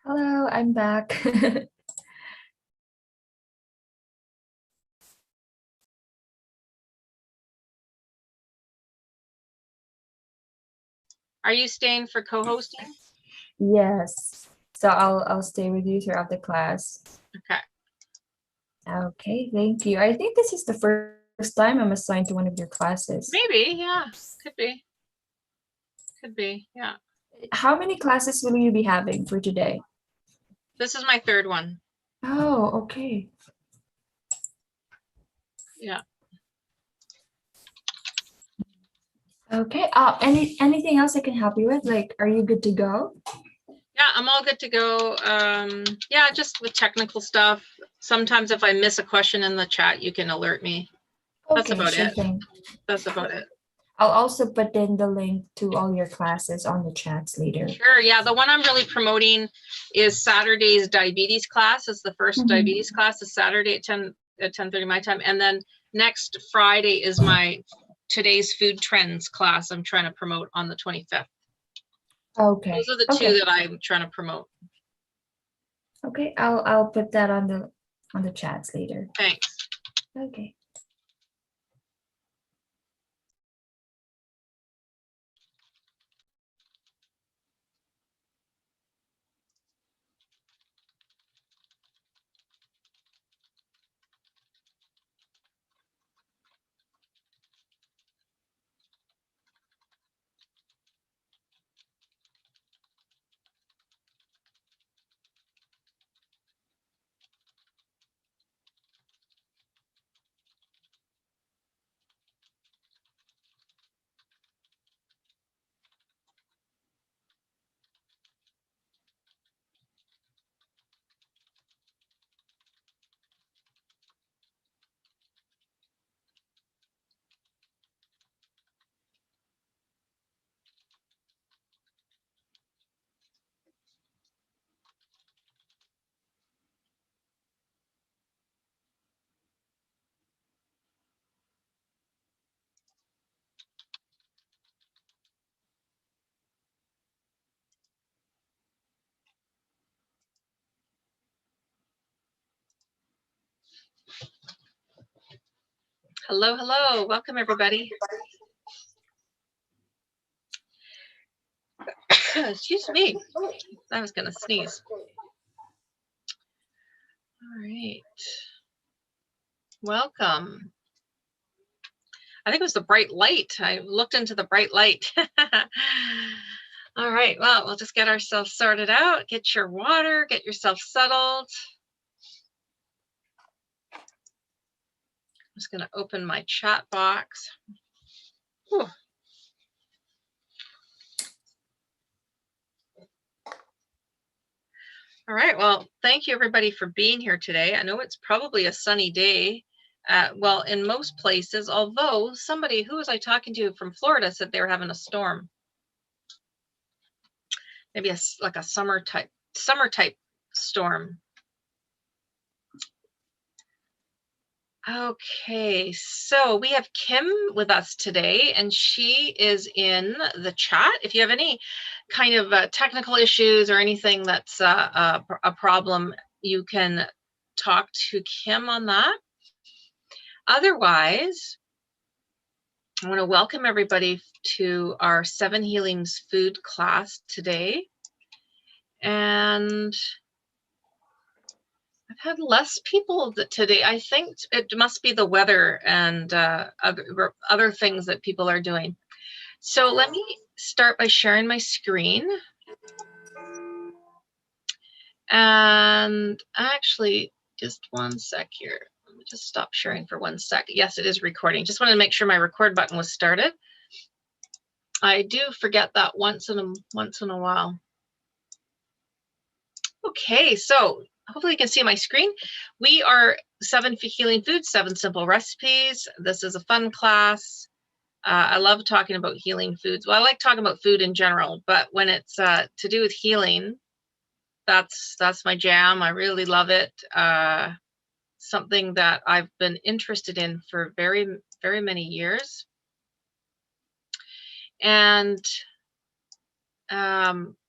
Hello, I'm back. Are you staying for co-hosting? Yes. So I'll stay with you throughout the class. Okay. Okay, thank you. I think this is the first time I'm assigned to one of your classes. Maybe, yeah. Could be. Could be, yeah. How many classes will you be having for today? This is my third one. Oh, okay. Yeah. Okay. Anything else I can help you with? Like, are you good to go? Yeah, I'm all good to go. Yeah, just with technical stuff. Sometimes if I miss a question in the chat, you can alert me. That's Okay, about sure it. thing. That's about it. I'll also put in the link to all your classes on the chats later. Sure, yeah. The one I'm really promoting is Saturday's diabetes class. It's the first diabetes class. It's Saturday at 10:30 my time. And then next Friday is my today's food trends class I'm trying to promote on the 25th. Okay. Those are the two that I'm trying to promote. Okay, I'll put that on the chats later. Thanks. Okay. Hello, hello. Welcome, everybody. Excuse me. I was going to sneeze. All right. Welcome. I think it was the bright light. I looked into the bright light. All right. Well, we'll just get ourselves sorted out. Get your water. Get yourself settled. I'm just going to open my chat box. Whew. All right. Well, thank you, everybody, for being here today. I know it's probably a sunny day. Well, in most places, although somebody, who was I talking to from Florida, said they were having a storm. Maybe like a summer type storm. Okay, so we have Kim with us today, and she is in the chat. If you have any kind of technical issues or anything that's a problem, you can talk to Kim on that. Otherwise, I want to welcome everybody to our 7 Healings food class today. And I've had less people today. I think it must be the weather and other things that people are doing. So let me start by sharing my screen. And actually, just one sec here. Let me just stop sharing for 1 sec. Yes, it is recording. Just wanted to make sure my record button was started. I do forget that once in a while. Okay, so hopefully you can see my screen. We are 7 Healing Foods, 7 Simple Recipes. This is a fun class. I love talking about healing foods. Well, I like talking about food in general, but when it's to do with healing, that's my jam. I really love it. Something that I've been interested in for very, very many years. And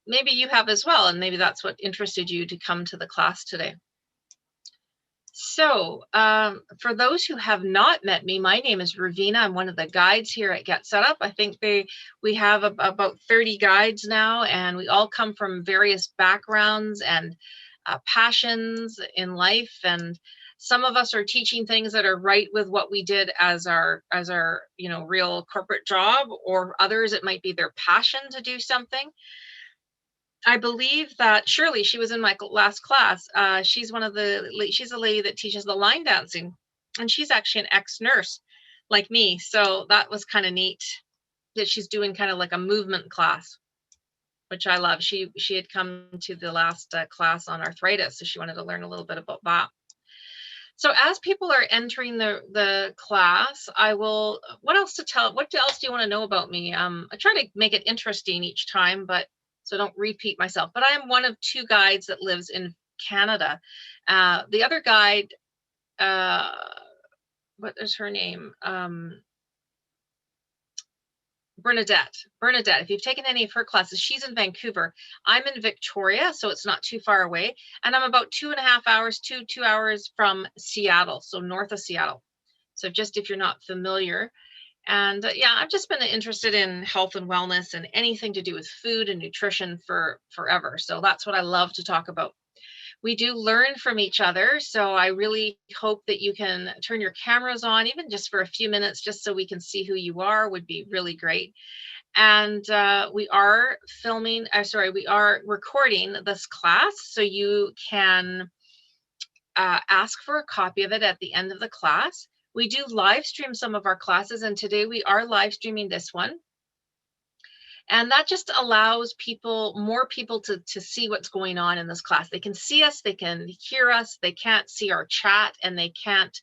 maybe you have as well, and maybe that's what interested you to come to the class today. So for those who have not met me, my name is Ravina. I'm one of the guides here at Get Set Up. I think we have about 30 guides now, and we all come from various backgrounds and passions in life. And some of us are teaching things that are right with what we did as our real corporate job, or others it might be their passion to do something. I believe that Shirley, she was in my last class. She's she's a lady that teaches the line dancing, and she's actually an ex-nurse like me. So that was kind of neat that she's doing kind of like a movement class, which I love. She had come to the last class on arthritis, so she wanted to learn a little bit about that. So as people are entering the class, what else do you want to know about me? I try to make it interesting each time, so don't repeat myself, but I am one of 2 guides that lives in Canada. The other guide, what is her name? Bernadette, if you've taken any of her classes, she's in Vancouver. I'm in Victoria, so it's not too far away. And I'm about 2.5 hours, 2 hours from Seattle, so north of Seattle. So just if you're not familiar. And yeah, I've just been interested in health and wellness and anything to do with food and nutrition for forever. So that's what I love to talk about. We do learn from each other. So I really hope that you can turn your cameras on, even just for a few minutes, just so we can see who you are, would be really great. And we are recording this class, so you can ask for a copy of it at the end of the class. We do live stream some of our classes, and today we are live streaming this one. And that just allows more people to see what's going on in this class. They can see us, they can hear us, they can't see our chat, and they can't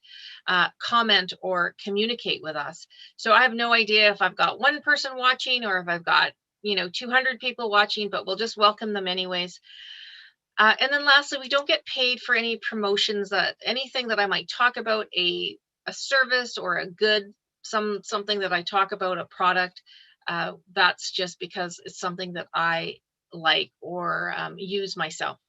comment or communicate with us. So I have no idea if I've got 1 person watching or if I've got 200 people watching, but we'll just welcome them anyways. And then lastly, we don't get paid for any promotions, anything that I might talk about, a service or a good, something that I talk about, a product. That's just because it's something that I like or use myself.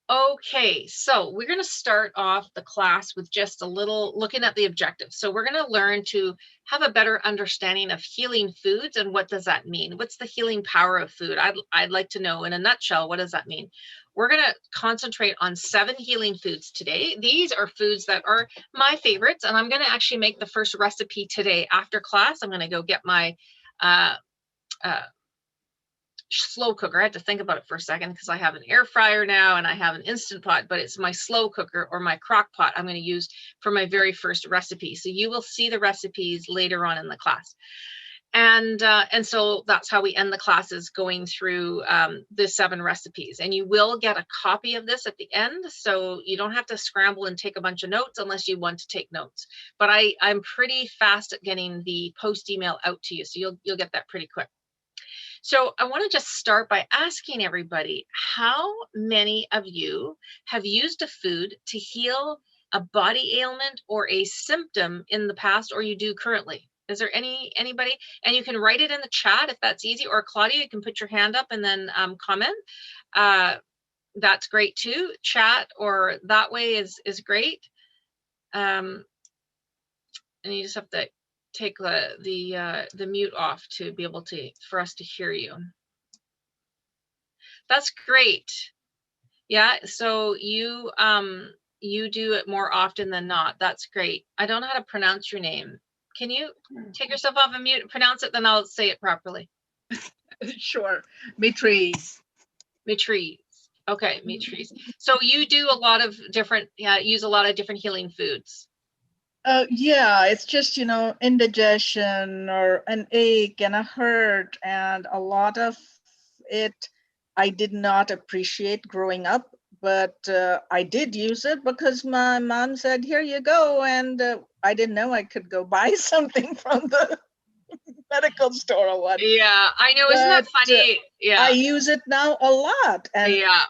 Okay, so we're going to start off the class with just a little looking at the objectives. So we're going to learn to have a better understanding of healing foods, and what does that mean? What's the healing power of food? I'd like to know in a nutshell, what does that mean? We're going to concentrate on 7 healing foods today. These are foods that are my favorites, and I'm going to actually make the first recipe today after class. I'm going to go get my slow cooker. I had to think about it for a second because I have an air fryer now and I have an Instant Pot, but it's my slow cooker or my crock pot I'm going to use for my very first recipe. So you will see the recipes later on in the class. And so that's how we end the classes, going through the 7 recipes. And you will get a copy of this at the end, so you don't have to scramble and take a bunch of notes unless you want to take notes. But I'm pretty fast at getting the post email out to you, so you'll get that pretty quick. So I want to just start by asking everybody, how many of you have used a food to heal a body ailment or a symptom in the past, or you do currently? Is there anybody? And you can write it in the chat if that's easy, or Claudia, you can put your hand up and then comment. That's great too. Chat or that way is great. And you just have to take the mute off to be able for us to hear you. That's great. Yeah, so you do it more often than not. That's great. I don't know how to pronounce your name. Can you take yourself off of mute and pronounce it, then I'll say it properly. Sure. Mitriz. Okay, Mitriz. So you do a lot of different, use a lot of different healing foods. Yeah, it's just, indigestion or an ache and a hurt, and a lot of it I did not appreciate growing up, but I did use it because my mom said, here you go, and I didn't know I could go buy something from the medical store or what. Yeah, I know, isn't that funny? Yeah. I use it now a lot. And yeah.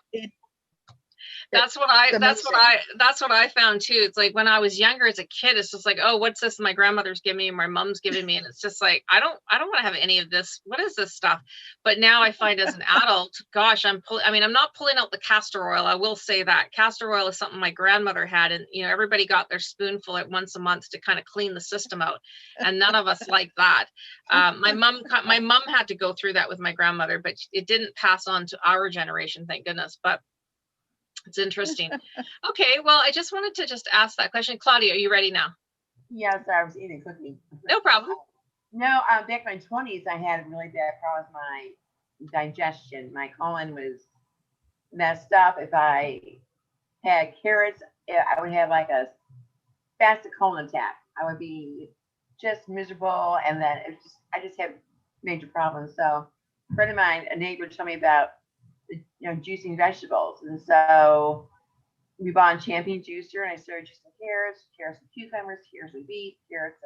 That's what I, It's that's what amazing. I, that's what I found too. It's like when I was younger as a kid, it's just like, oh, what's this my grandmother's giving me, my mom's giving me, and it's just like, I don't want to have any of this. What is this stuff? But now I find as an adult, gosh, I mean, I'm not pulling out the castor oil. I will say that castor oil is something my grandmother had, and everybody got their spoonful at once a month to kind of clean the system out, and none of us like that. My mom had to go through that with my grandmother, but it didn't pass on to our generation, thank goodness. But it's interesting. Okay, well, I just wanted to just ask that question. Claudia, are you ready now? Yeah, sorry, I was eating cookie. No problem. No, back in my 20s, I had a really bad problem with my digestion. My colon was messed up. If I had carrots, I would have like a fast colon attack. I would be just miserable, and then I just had major problems. So, a friend of mine, a neighbor, told me about juicing vegetables, and so we bought a Champion juicer, and I started juicing carrots and cucumbers, carrots and beets, carrots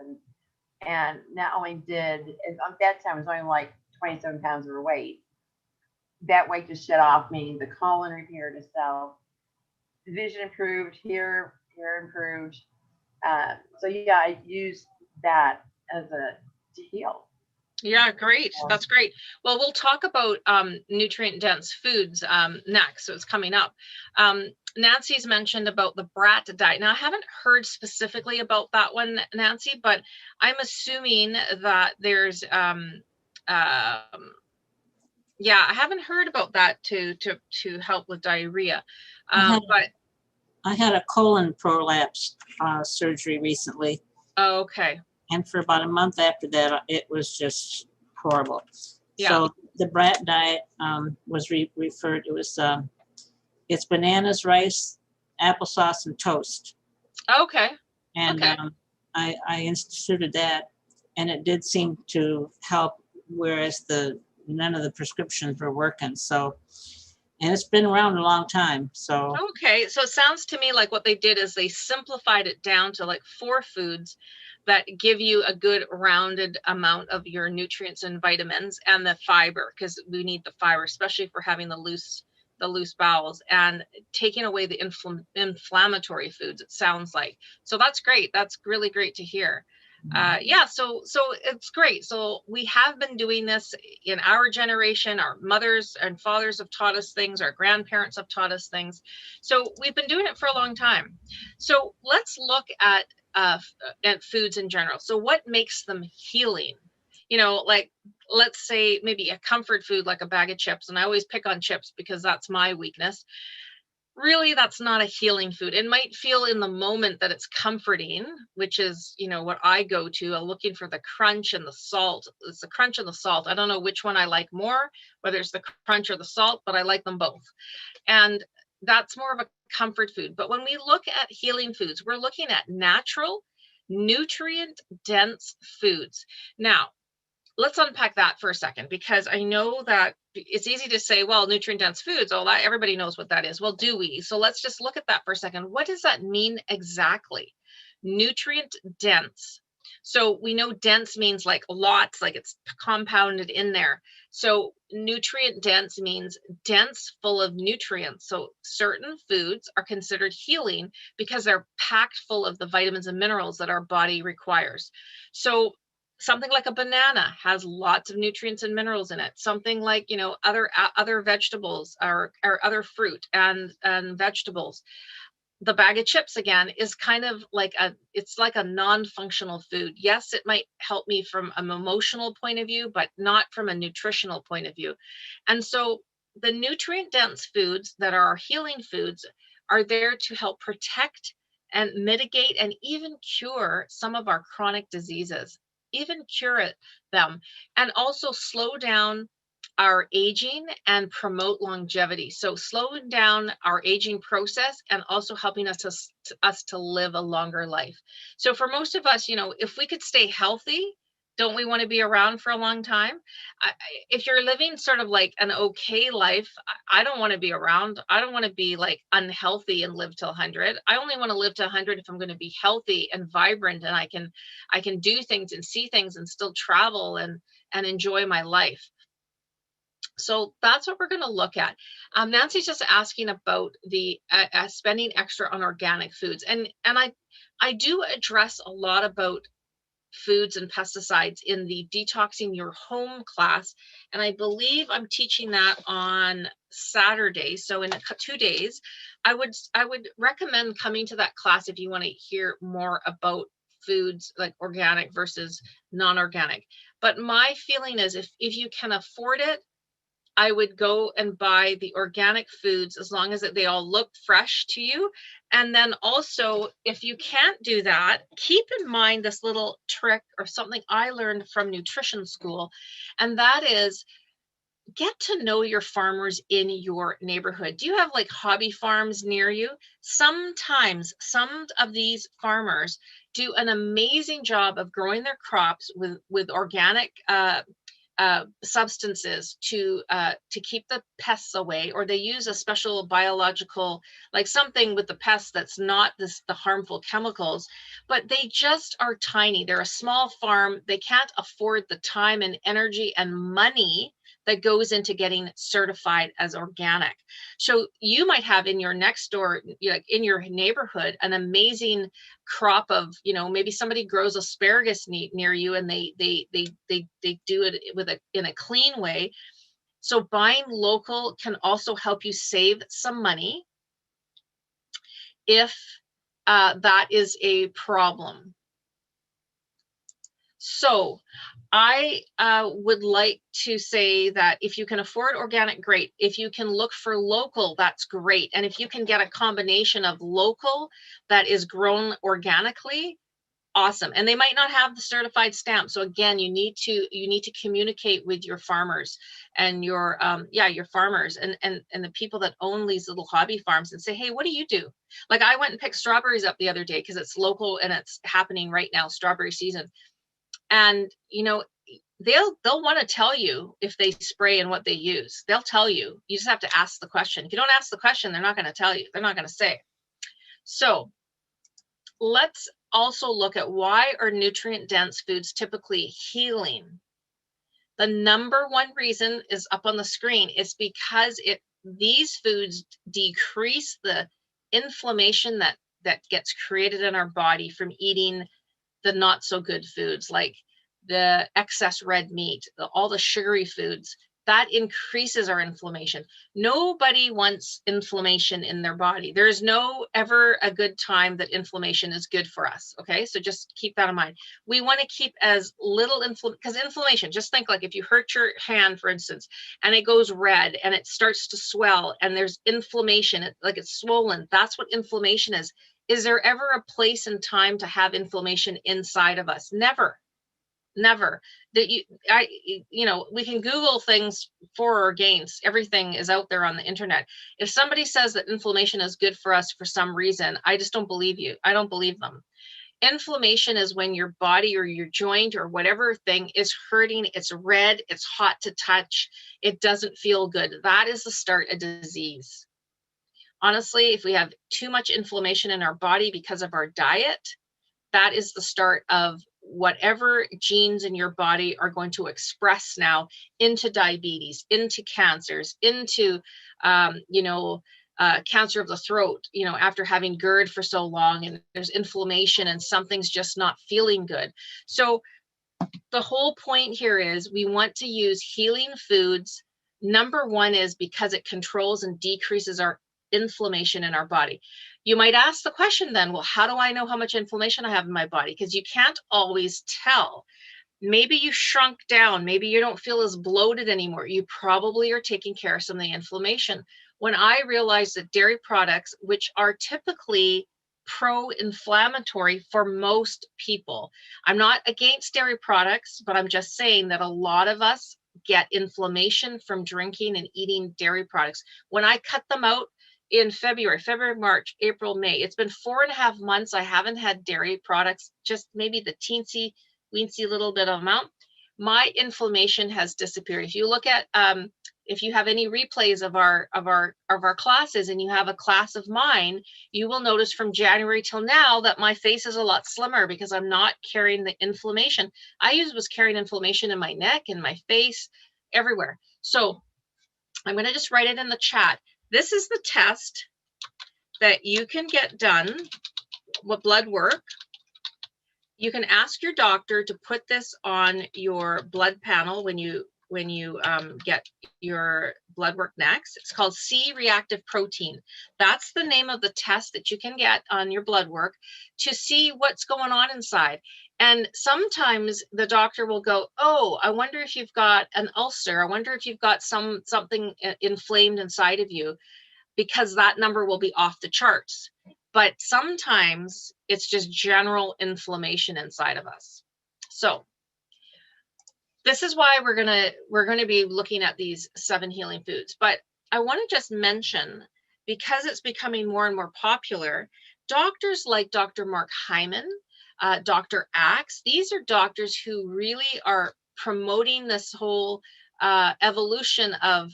and not only did, and at that time I was only like 27 pounds overweight. That weight just shed off me. The colon repaired itself. The vision improved. Hair improved. So yeah, I used that to heal. Yeah, great. That's great. Well, we'll talk about nutrient dense foods next. So it's coming up. Nancy's mentioned about the BRAT diet. Now, I haven't heard specifically about that one, Nancy, but I'm assuming that there's yeah, I haven't heard about that to help with diarrhea. But I had a colon prolapse surgery recently, okay. and for about a month after that, it was just horrible. Yeah. So the BRAT diet was referred. It was it's bananas, rice, applesauce, and toast. Okay. And Okay. I instituted that, and it did seem to help, whereas none of the prescriptions were working. So, and it's been around a long time. So Okay, so it sounds to me like what they did is they simplified it down to like 4 foods that give you a good rounded amount of your nutrients and vitamins and the fiber, because we need the fiber, especially if we're having the loose bowels, and taking away the inflammatory foods, it sounds like. So that's great. That's really great to hear. Yeah, so it's great. So we have been doing this in our generation. Our mothers and fathers have taught us things. Our grandparents have taught us things. So we've been doing it for a long time. So let's look at foods in general. So what makes them healing? Like, let's say maybe a comfort food like a bag of chips, and I always pick on chips because that's my weakness. Really, that's not a healing food. It might feel in the moment that it's comforting, which is, what I go to, looking for the crunch and the salt. It's the crunch and the salt. I don't know which one I like more, whether it's the crunch or the salt, but I like them both. And that's more of a comfort food. But when we look at healing foods, we're looking at natural, nutrient-dense foods. Now, let's unpack that for a second, because I know that it's easy to say, well, nutrient dense foods, everybody knows what that is. Well, do we? So let's just look at that for a second. What does that mean exactly? Nutrient dense. So we know dense means like lots, like it's compounded in there. So nutrient dense means dense, full of nutrients. So certain foods are considered healing because they're packed full of the vitamins and minerals that our body requires. So something like a banana has lots of nutrients and minerals in it. Something like, other vegetables or other fruit and vegetables. The bag of chips, again, is kind of like it's like a non-functional food. Yes, it might help me from an emotional point of view, but not from a nutritional point of view. And so the nutrient dense foods that are healing foods are there to help protect and mitigate and even cure some of our chronic diseases. Even cure them, and also slow down our aging and promote longevity. So slowing down our aging process and also helping us to live a longer life. So for most of us, if we could stay healthy, don't we want to be around for a long time? If you're living sort of like an okay life, I don't want to be around. I don't want to be like unhealthy and live till 100. I only want to live to 100 if I'm going to be healthy and vibrant, and I can do things and see things and still travel and enjoy my life. So that's what we're going to look at. Nancy's just asking about the spending extra on organic foods, and I do address a lot about foods and pesticides in the Detoxing Your Home class, and I believe I'm teaching that on Saturday. So in 2 days, I would recommend coming to that class if you want to hear more about foods like organic versus non-organic. But my feeling is if you can afford it, I would go and buy the organic foods as long as they all look fresh to you. And then also, if you can't do that, keep in mind this little trick or something I learned from nutrition school. And that is, get to know your farmers in your neighborhood. Do you have like hobby farms near you? Sometimes some of these farmers do an amazing job of growing their crops with organic substances to keep the pests away, or they use a special biological, like something with the pests that's not the harmful chemicals, but they just are tiny. They're a small farm. They can't afford the time and energy and money that goes into getting certified as organic. So you might have in your next door, like in your neighborhood, an amazing crop of, maybe somebody grows asparagus near you, and they do it in a clean way. So buying local can also help you save some money if that is a problem. So I would like to say that if you can afford organic, great. If you can look for local, that's great. And if you can get a combination of local that is grown organically, awesome. And they might not have the certified stamp. So again, you need to communicate with your farmers and your farmers and the people that own these little hobby farms and say, hey, what do you do? Like I went and picked strawberries up the other day because it's local and it's happening right now, strawberry season. And they'll want to tell you if they spray and what they use. They'll tell you. You just have to ask the question. If you don't ask the question, they're not going to tell you. They're not going to say. So let's also look at, why are nutrient dense foods typically healing? The number one reason is up on the screen. It's because these foods decrease the inflammation that gets created in our body from eating the not so good foods, like the excess red meat, all the sugary foods. That increases our inflammation. Nobody wants inflammation in their body. There is no ever a good time that inflammation is good for us. Okay, so just keep that in mind. We want to keep as little because inflammation, just think like if you hurt your hand, for instance, and it goes red and it starts to swell and there's inflammation, like it's swollen. That's what inflammation is. Is there ever a place and time to have inflammation inside of us? Never. Never. That we can Google things for or against. Everything is out there on the internet. If somebody says that inflammation is good for us for some reason, I just don't believe you. I don't believe them. Inflammation is when your body or your joint or whatever thing is hurting. It's red. It's hot to touch. It doesn't feel good. That is the start of disease. Honestly, if we have too much inflammation in our body because of our diet, that is the start of whatever genes in your body are going to express now into diabetes, into cancers, into, cancer of the throat, after having GERD for so long and there's inflammation and something's just not feeling good. So the whole point here is we want to use healing foods. Number one is because it controls and decreases our inflammation in our body. You might ask the question then, well, how do I know how much inflammation I have in my body? Because you can't always tell. Maybe you shrunk down. Maybe you don't feel as bloated anymore. You probably are taking care of some of the inflammation. When I realized that dairy products, which are typically pro-inflammatory for most people, I'm not against dairy products, but I'm just saying that a lot of us get inflammation from drinking and eating dairy products. When I cut them out, in February, March, April, May. It's been 4.5 months. I haven't had dairy products, just maybe the teensy weensy little bit of amount. My inflammation has disappeared. If you look at, if you have any replays of our classes and you have a class of mine, you will notice from January till now that my face is a lot slimmer because I'm not carrying the inflammation. I was carrying inflammation in my neck and my face, everywhere. So I'm going to just write it in the chat. This is the test that you can get done with blood work. You can ask your doctor to put this on your blood panel when you get your blood work next. It's called C-reactive protein. That's the name of the test that you can get on your blood work to see what's going on inside. And sometimes the doctor will go, oh, I wonder if you've got an ulcer. I wonder if you've got something inflamed inside of you, because that number will be off the charts. But sometimes it's just general inflammation inside of us. So this is why we're gonna be looking at these 7 healing foods. But I want to just mention, because it's becoming more and more popular, doctors like Dr. Mark Hyman, Dr. Axe, these are doctors who really are promoting this whole evolution of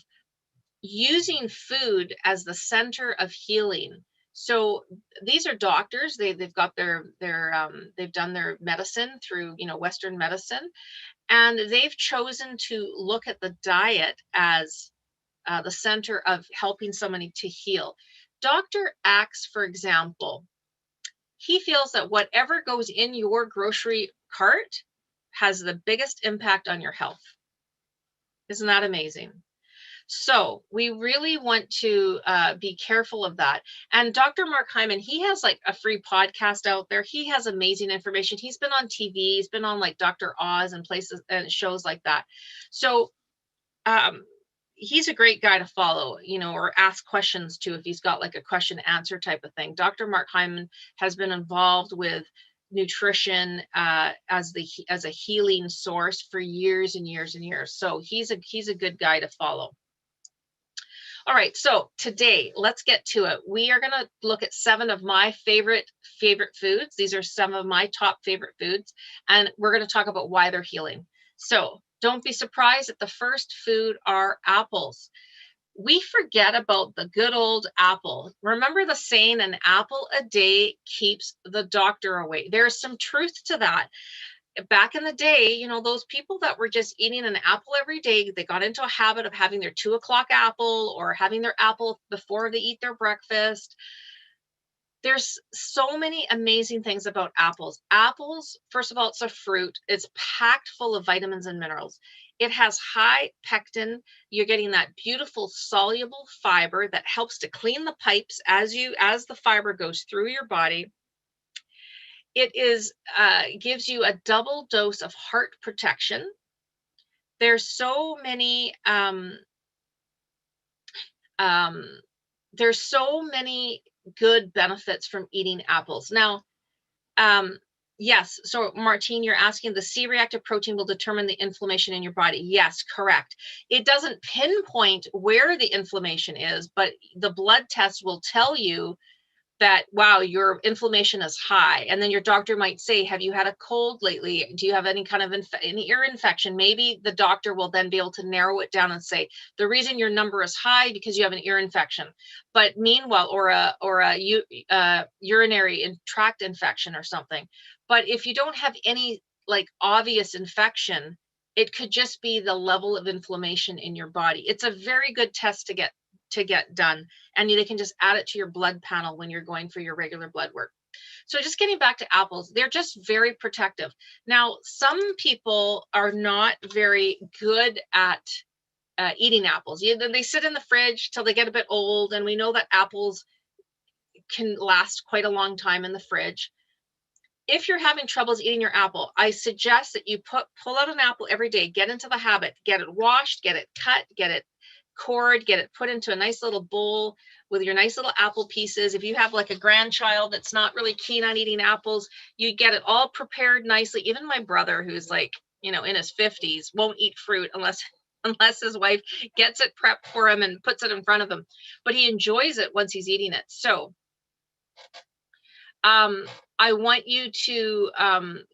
using food as the center of healing. So these are doctors. They've got they've done their medicine through Western medicine, and they've chosen to look at the diet as the center of helping somebody to heal. Dr. Axe, for example, he feels that whatever goes in your grocery cart has the biggest impact on your health. Isn't that amazing? So we really want to be careful of that. And Dr. Mark Hyman, he has like a free podcast out there. He has amazing information. He's been on TV. He's been on like Dr. Oz and places and shows like that. So he's a great guy to follow, or ask questions to if he's got like a question answer type of thing. Dr. Mark Hyman has been involved with nutrition as a healing source for years and years and years. So he's a good guy to follow. All right, so today, let's get to it. We are going to look at 7 of my favorite foods. These are some of my top favorite foods, and we're going to talk about why they're healing. So don't be surprised that the first food are apples. We forget about the good old apple. Remember the saying, an apple a day keeps the doctor away. There's some truth to that. Back in the day, those people that were just eating an apple every day, they got into a habit of having their 2 o'clock apple or having their apple before they eat their breakfast. There's so many amazing things about apples. Apples, first of all, it's a fruit. It's packed full of vitamins and minerals. It has high pectin. You're getting that beautiful soluble fiber that helps to clean the pipes as the fiber goes through your body. It gives you a double dose of heart protection. There's so many good benefits from eating apples. Now, yes, so Martine, you're asking, the C-reactive protein will determine the inflammation in your body. Yes, correct. It doesn't pinpoint where the inflammation is, but the blood test will tell you that, wow, your inflammation is high. And then your doctor might say, have you had a cold lately? Do you have any kind of an ear infection? Maybe the doctor will then be able to narrow it down and say, the reason your number is high because you have an ear infection. But meanwhile, or a urinary tract infection or something. But if you don't have any like obvious infection, it could just be the level of inflammation in your body. It's a very good test to get done, and they can just add it to your blood panel when you're going for your regular blood work. So just getting back to apples, they're just very protective. Now, some people are not very good at eating apples. They sit in the fridge till they get a bit old, and we know that apples can last quite a long time in the fridge. If you're having troubles eating your apple, I suggest that you pull out an apple every day, get into the habit, get it washed, get it cut, get it cored, get it put into a nice little bowl with your nice little apple pieces. If you have like a grandchild that's not really keen on eating apples, you get it all prepared nicely. Even my brother, who's like, in his 50s, won't eat fruit unless his wife gets it prepped for him and puts it in front of him. But he enjoys it once he's eating it. So I want you to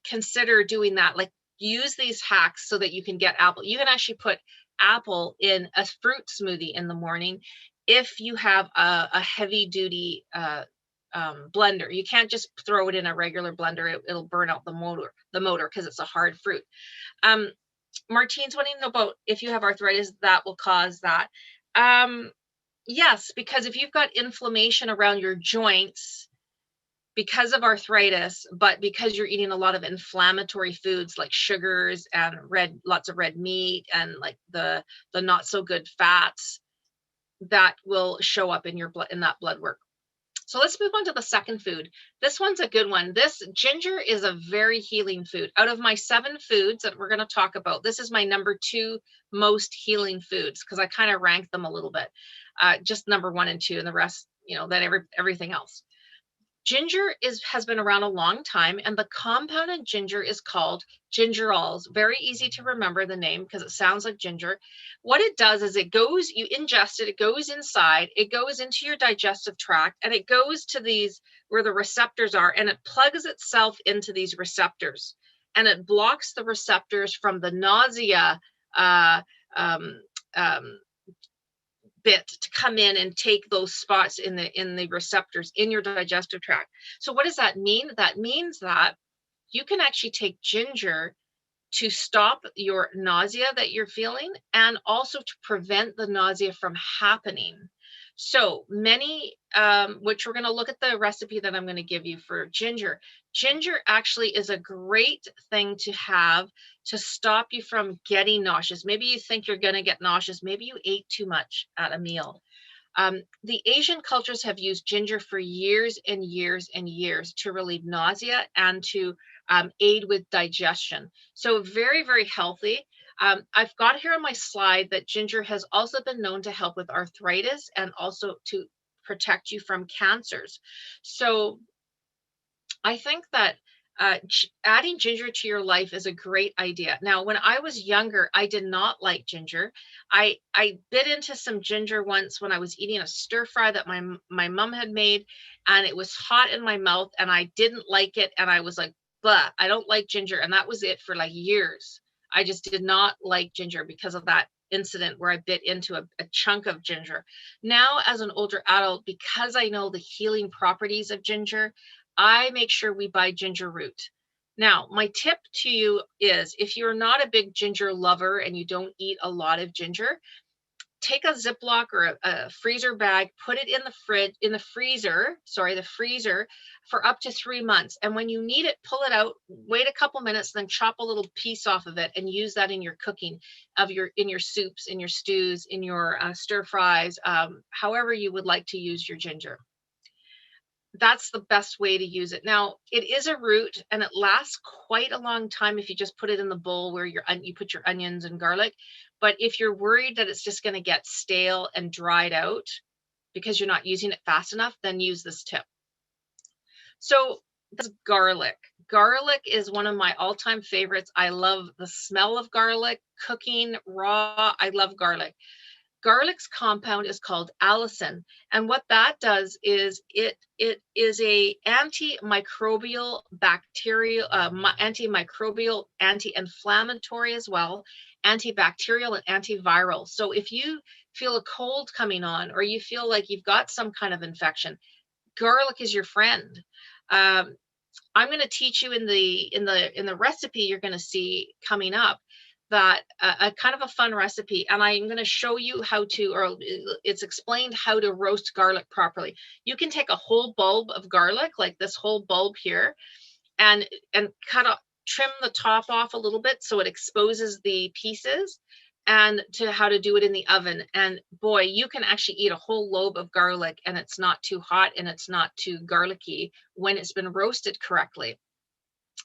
consider doing that. Like, use these hacks so that you can get apple. You can actually put apple in a fruit smoothie in the morning if you have a heavy duty blender. You can't just throw it in a regular blender. It'll burn out the motor because it's a hard fruit. Martine's wanting to know about if you have arthritis, that will cause that. Yes, because if you've got inflammation around your joints because of arthritis, but because you're eating a lot of inflammatory foods like sugars and lots of red meat and like the not so good fats, that will show up in your blood, in that blood work. So let's move on to the second food. This one's a good one. This ginger is a very healing food. Out of my 7 foods that we're going to talk about, this is my number 2 most healing foods, because I kind of ranked them a little bit. Just number 1 and 2, and the rest, then everything else. Ginger has been around a long time, and the compound in ginger is called gingerols. Very easy to remember the name because it sounds like ginger. What it does is you ingest it, it goes inside, it goes into your digestive tract, and it goes to these where the receptors are, and it plugs itself into these receptors, and it blocks the receptors from the nausea bit to come in and take those spots in the receptors in your digestive tract. So what does that mean? That means that you can actually take ginger to stop your nausea that you're feeling, and also to prevent the nausea from happening. So many, which we're going to look at the recipe that I'm going to give you for ginger. Ginger actually is a great thing to have to stop you from getting nauseous. Maybe you think you're going to get nauseous. Maybe you ate too much at a meal. The Asian cultures have used ginger for years and years and years to relieve nausea and to aid with digestion. So very, very healthy. I've got here on my slide that ginger has also been known to help with arthritis and also to protect you from cancers. So I think that adding ginger to your life is a great idea. Now, when I was younger, I did not like ginger. I bit into some ginger once when I was eating a stir fry that my mom had made, and it was hot in my mouth, and I didn't like it, and I was like, "But I don't like ginger," and that was it for like years. I just did not like ginger because of that incident where I bit into a chunk of ginger. Now, as an older adult, because I know the healing properties of ginger, I make sure we buy ginger root. Now, my tip to you is, if you're not a big ginger lover and you don't eat a lot of ginger, take a Ziploc or a freezer bag, put it in the freezer for up to 3 months. And when you need it, pull it out, wait a couple minutes, then chop a little piece off of it and use that in your cooking in your soups, in your stews, in your stir fries, however you would like to use your ginger. That's the best way to use it. Now, it is a root, and it lasts quite a long time if you just put it in the bowl where you put your onions and garlic. But if you're worried that it's just going to get stale and dried out because you're not using it fast enough, then use this tip. So that's garlic. Garlic is one of my all-time favorites. I love the smell of garlic, cooking raw. I love garlic. Garlic's compound is called allicin, and what that does is it is a antimicrobial, anti-inflammatory as well, antibacterial and antiviral. So if you feel a cold coming on, or you feel like you've got some kind of infection, garlic is your friend. I'm going to teach you in the recipe you're going to see coming up, that a kind of a fun recipe, and I'm going to show you how to, or it's explained how to roast garlic properly. You can take a whole bulb of garlic, like this whole bulb here, and trim the top off a little bit so it exposes the pieces, and to how to do it in the oven. And boy, you can actually eat a whole lobe of garlic, and it's not too hot and it's not too garlicky when it's been roasted correctly.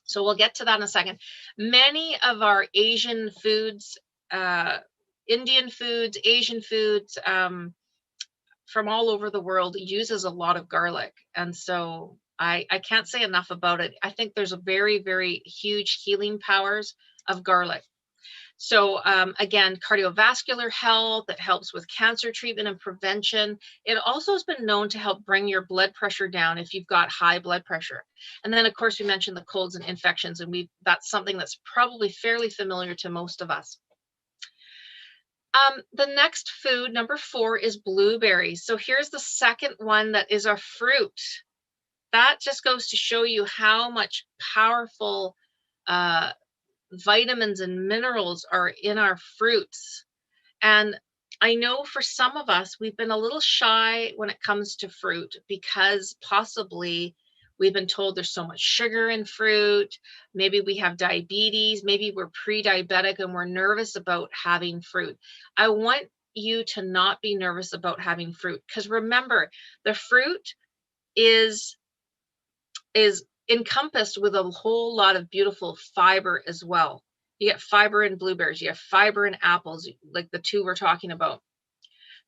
So we'll get to that in a second. Many of our Asian foods, Indian foods, Asian foods from all over the world uses a lot of garlic. And so I can't say enough about it. I think there's a very, very huge healing powers of garlic. So again, cardiovascular health, it helps with cancer treatment and prevention. It also has been known to help bring your blood pressure down if you've got high blood pressure. And then of course we mentioned the colds and infections, and that's something that's probably fairly familiar to most of us. The next food, number 4, is blueberries. So here's the second one that is a fruit. That just goes to show you how much powerful vitamins and minerals are in our fruits. And I know for some of us, we've been a little shy when it comes to fruit because possibly we've been told there's so much sugar in fruit. Maybe we have diabetes. Maybe we're pre-diabetic and we're nervous about having fruit. I want you to not be nervous about having fruit, because remember, the fruit is encompassed with a whole lot of beautiful fiber as well. You get fiber in blueberries, you have fiber in apples, like the two we're talking about.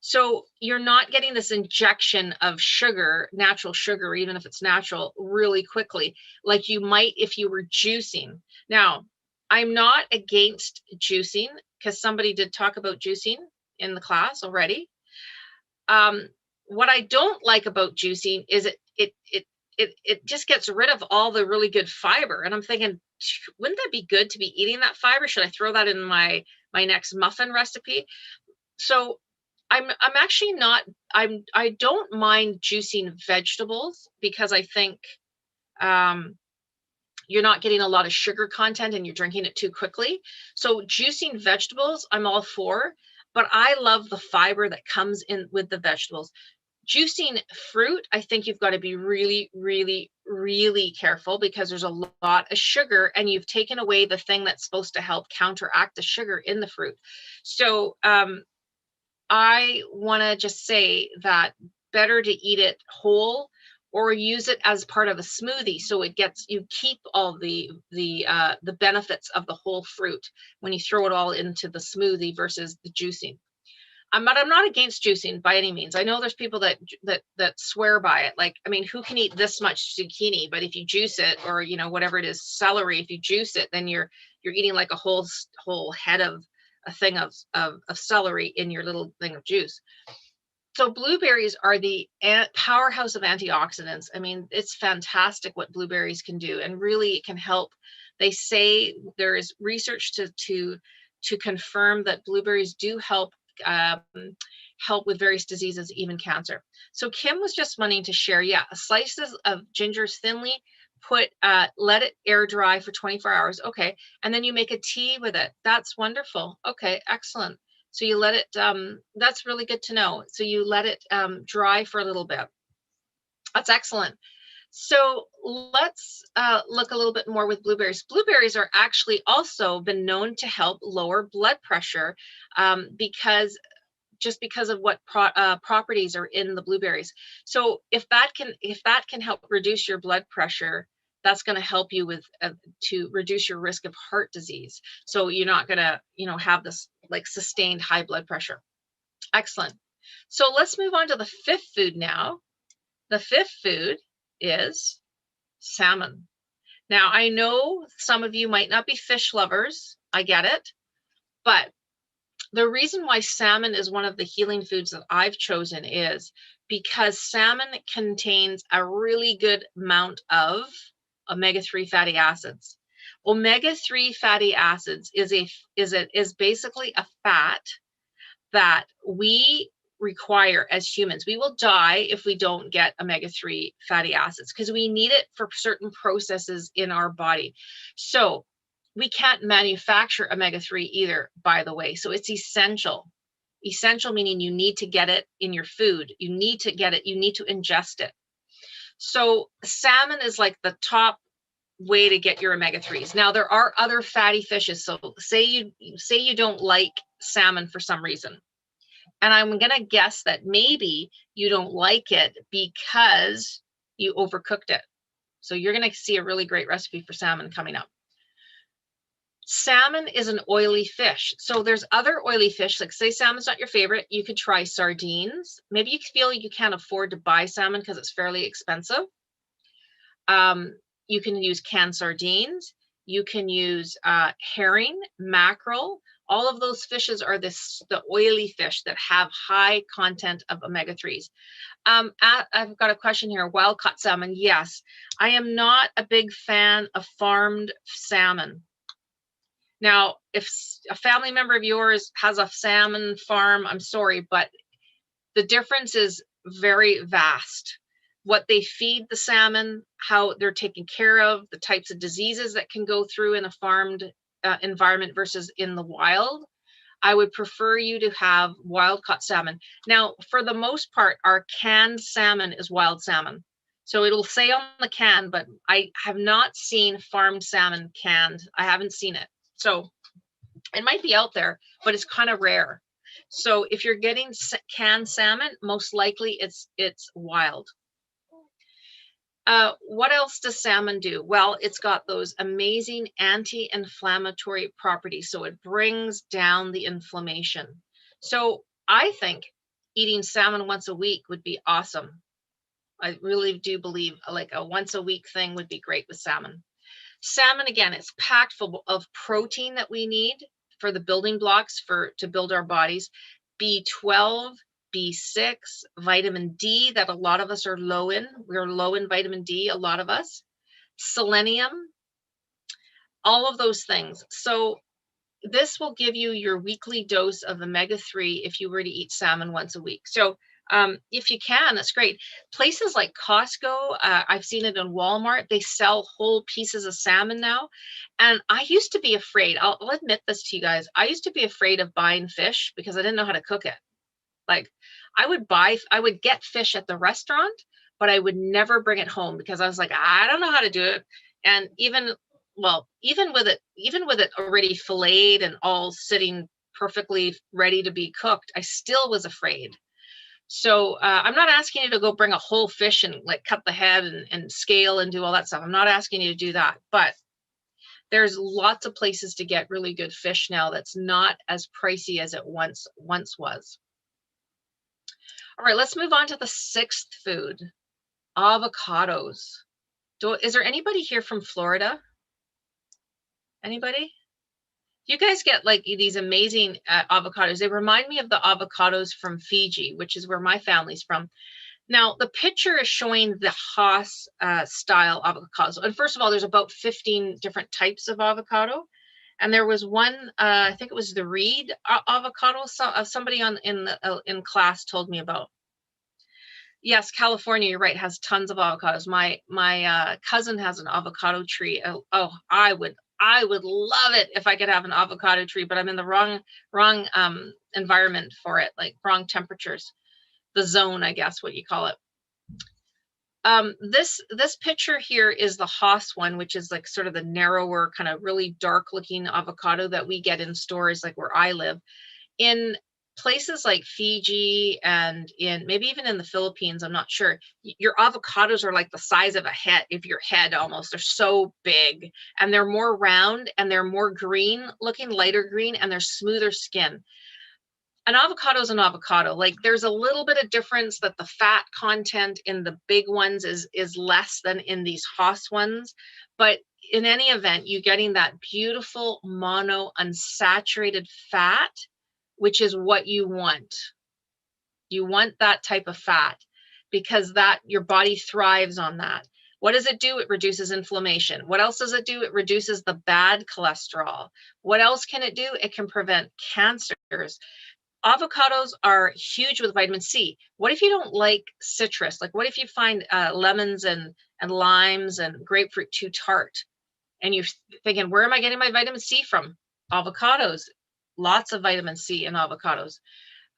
So you're not getting this injection of sugar, natural sugar, even if it's natural, really quickly, like you might if you were juicing. Now, I'm not against juicing, because somebody did talk about juicing in the class already. What I don't like about juicing is it just gets rid of all the really good fiber. And I'm thinking, wouldn't that be good to be eating that fiber? Should I throw that in my next muffin recipe? So I'm actually not, I don't mind juicing vegetables, because I think you're not getting a lot of sugar content and you're drinking it too quickly. So juicing vegetables, I'm all for, but I love the fiber that comes in with the vegetables. Juicing fruit, I think you've got to be really, really, really careful, because there's a lot of sugar and you've taken away the thing that's supposed to help counteract the sugar in the fruit. So I want to just say that better to eat it whole or use it as part of a smoothie, so it gets, you keep all the benefits of the whole fruit when you throw it all into the smoothie versus the juicing. But I'm not against juicing by any means. I know there's people that swear by it. Like, I mean, who can eat this much zucchini? But if you juice it, or whatever it is, celery, if you juice it, then you're eating like a whole head of a thing of celery in your little thing of juice. So blueberries are the powerhouse of antioxidants. I mean, it's fantastic what blueberries can do, and really it can help. They say there is research to confirm that blueberries do help with various diseases, even cancer. So Kim was just wanting to share, slices of gingers thinly, let it air dry for 24 hours. Okay. And then you make a tea with it. That's wonderful. Okay, excellent. So you let it, that's really good to know. So you let it dry for a little bit. That's excellent. So let's look a little bit more with blueberries. Blueberries are actually also been known to help lower blood pressure because of what properties are in the blueberries. So if that can help reduce your blood pressure, that's going to help you with to reduce your risk of heart disease. So you're not going to have this like sustained high blood pressure. Excellent. So let's move on to the fifth food now. The fifth food is salmon. Now, I know some of you might not be fish lovers. I get it. But the reason why salmon is one of the healing foods that I've chosen is because salmon contains a really good amount of omega-3 fatty acids. Omega-3 fatty acids is basically a fat that we require as humans. We will die if we don't get omega-3 fatty acids, because we need it for certain processes in our body. So we can't manufacture omega-3 either, by the way. So it's essential. Essential meaning you need to get it in your food. You need to get it. You need to ingest it. So salmon is like the top way to get your omega-3s. Now there are other fatty fishes. So say you don't like salmon for some reason. And I'm going to guess that maybe you don't like it because you overcooked it. So you're going to see a really great recipe for salmon coming up. Salmon is an oily fish. So there's other oily fish, like say salmon's not your favorite, you could try sardines. Maybe you feel you can't afford to buy salmon because it's fairly expensive. You can use canned sardines. You can use herring, mackerel. All of those fishes are the oily fish that have high content of omega-3s. I've got a question here. Wild caught salmon. Yes, I am not a big fan of farmed salmon. Now, if a family member of yours has a salmon farm, I'm sorry, but the difference is very vast. What they feed the salmon, how they're taken care of, the types of diseases that can go through in a farmed environment versus in the wild. I would prefer you to have wild caught salmon. Now, for the most part, our canned salmon is wild salmon. So it'll say on the can, but I have not seen farmed salmon canned. I haven't seen it. So it might be out there, but it's kind of rare. So if you're getting canned salmon, most likely it's wild. What else does salmon do? Well, it's got those amazing anti-inflammatory properties. So it brings down the inflammation. So I think eating salmon once a week would be awesome. I really do believe like a once a week thing would be great with salmon. Salmon, again, it's packed full of protein that we need for the building blocks to build our bodies. B12, B6, vitamin D that a lot of us are low in. We're low in vitamin D, a lot of us. Selenium, all of those things. So this will give you your weekly dose of omega-3 if you were to eat salmon once a week. So if you can, that's great. Places like Costco, I've seen it in Walmart, they sell whole pieces of salmon now. And I used to be afraid, I'll admit this to you guys, I used to be afraid of buying fish because I didn't know how to cook it. Like I would get fish at the restaurant, but I would never bring it home because I was like, I don't know how to do it. And even with it already filleted and all sitting perfectly ready to be cooked, I still was afraid. So I'm not asking you to go bring a whole fish and like cut the head and scale and do all that stuff. I'm not asking you to do that, but there's lots of places to get really good fish now that's not as pricey as it once was. All right, let's move on to the 6th food, avocados. Is there anybody here from Florida? Anybody? You guys get like these amazing avocados. They remind me of the avocados from Fiji, which is where my family's from. Now, the picture is showing the Hass style avocado. And first of all, there's about 15 different types of avocado. And there was one, I think it was the Reed avocado, somebody in class told me about. Yes, California, you're right, has tons of avocados. My cousin has an avocado tree. Oh, I would love it if I could have an avocado tree, but I'm in the wrong environment for it, like wrong temperatures. The zone, I guess, what you call it. This picture here is the Hass one, which is like sort of the narrower, kind of really dark looking avocado that we get in stores like where I live. In places like Fiji and in maybe even in the Philippines, I'm not sure, your avocados are like the size of your head almost. They're so big and they're more round and they're more green looking, lighter green, and they're smoother skin. An avocado is an avocado. Like there's a little bit of difference that the fat content in the big ones is less than in these Hass ones. But in any event, you're getting that beautiful mono unsaturated fat, which is what you want. You want that type of fat because your body thrives on that. What does it do? It reduces inflammation. What else does it do? It reduces the bad cholesterol. What else can it do? It can prevent cancers. Avocados are huge with vitamin C. What if you don't like citrus? Like what if you find lemons and limes and grapefruit too tart? And you're thinking, where am I getting my vitamin C from? Avocados. Lots of vitamin C in avocados.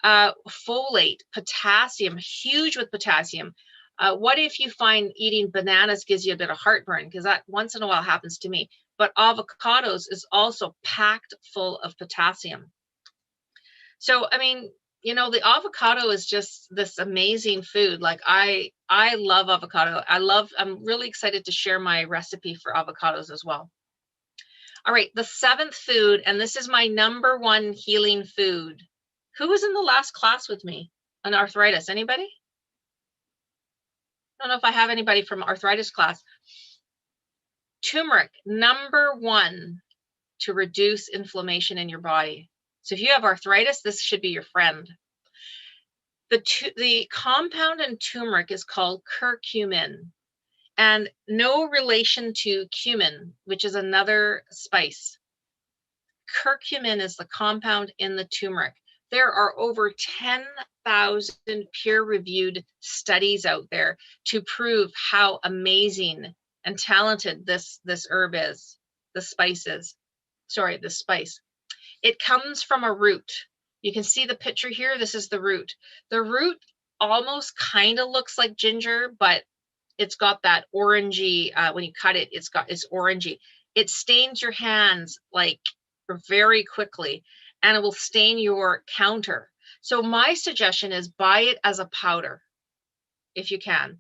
Folate, potassium, huge with potassium. What if you find eating bananas gives you a bit of heartburn? Because that once in a while happens to me. But avocados is also packed full of potassium. So, I mean, you know, the avocado is just this amazing food. Like I love avocado. I'm really excited to share my recipe for avocados as well. All right, the 7th food, and this is my #1 healing food. Who was in the last class with me on arthritis? Anybody? I don't know if I have anybody from arthritis class. Turmeric, #1 to reduce inflammation in your body. So if you have arthritis, this should be your friend. The compound in turmeric is called curcumin, and no relation to cumin, which is another spice. Curcumin is the compound in the turmeric. There are over 10,000 peer-reviewed studies out there to prove how amazing and talented this herb is, this spice. It comes from a root. You can see the picture here. This is the root. The root almost kind of looks like ginger, but it's got that orangey, when you cut it, it's orangey. It stains your hands like very quickly, and it will stain your counter. So my suggestion is buy it as a powder if you can.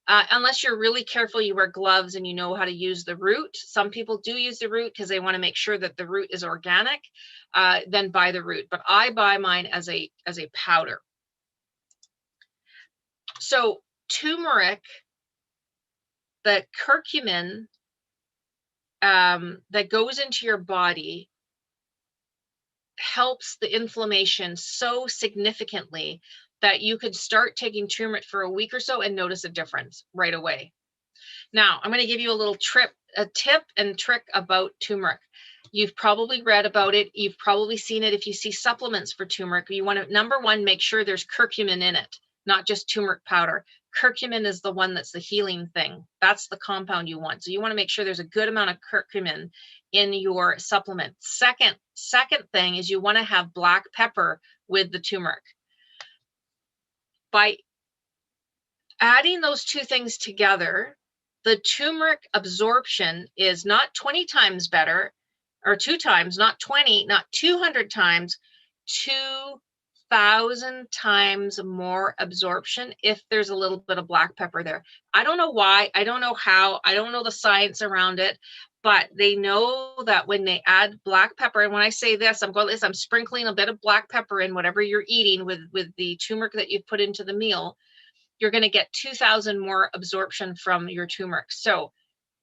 Unless you're really careful, you wear gloves and you know how to use the root. Some people do use the root because they want to make sure that the root is organic, then buy the root. But I buy mine as a powder. So turmeric, the curcumin that goes into your body helps the inflammation so significantly that you could start taking turmeric for a week or so and notice a difference right away. Now, I'm going to give you a little a tip and trick about turmeric. You've probably read about it. You've probably seen it. If you see supplements for turmeric, you want to, number one, make sure there's curcumin in it, not just turmeric powder. Curcumin is the one that's the healing thing. That's the compound you want. So you want to make sure there's a good amount of curcumin in your supplement. Second thing is you want to have black pepper with the turmeric. By adding those two things together, the turmeric absorption is not 20 times better, or 2 times, not 20, not 200 times, 2,000 times more absorption if there's a little bit of black pepper there. I don't know why, I don't know how, I don't know the science around it, but they know that when they add black pepper, and when I say this, I'm sprinkling a bit of black pepper in whatever you're eating with the turmeric that you've put into the meal, you're going to get 2,000 more absorption from your turmeric. So